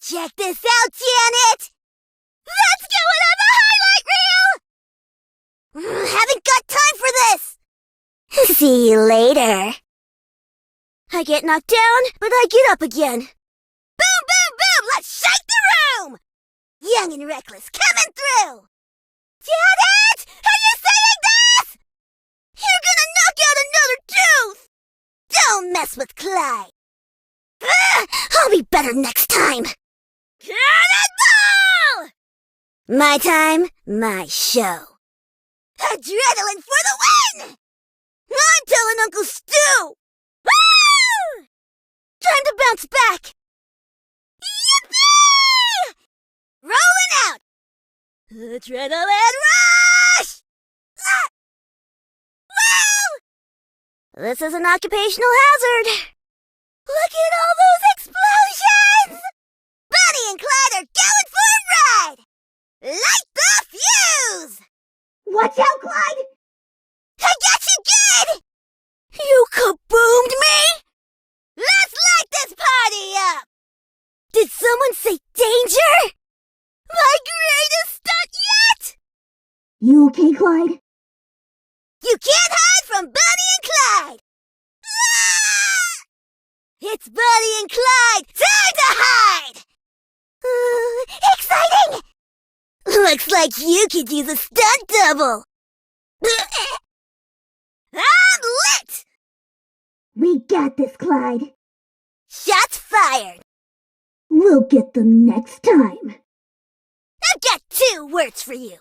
Check this out, Janet! Let's go on the highlight reel! Haven't got time for this! See you later. I get knocked down, but I get up again. Boom, boom, boom! Let's shake the room! Young and reckless coming through! Janet! Are you saying this? You're gonna knock out another tooth! Don't mess with Clyde. I'll be better next time. Cannonball! My time, my show. Adrenaline for the win! I'm telling Uncle Stu! Woo! Time to bounce back! Yippee! Rolling out! Adrenaline rush! Woo! This is an occupational hazard. Look at all those explosions! Bonnie and Clyde are going for a ride! Light the fuse! Watch out, Clyde! I got you good! You kaboomed me? Let's light this party up! Did someone say danger? My greatest stunt yet? You okay, Clyde? You can't hide from Bonnie and Clyde! Ah! It's Bonnie and Clyde! Time to hide! Exciting! Looks like you could use a stunt double. I'm lit! We got this, Clyde. Shots fired. We'll get them next time. I've got 2 words for you.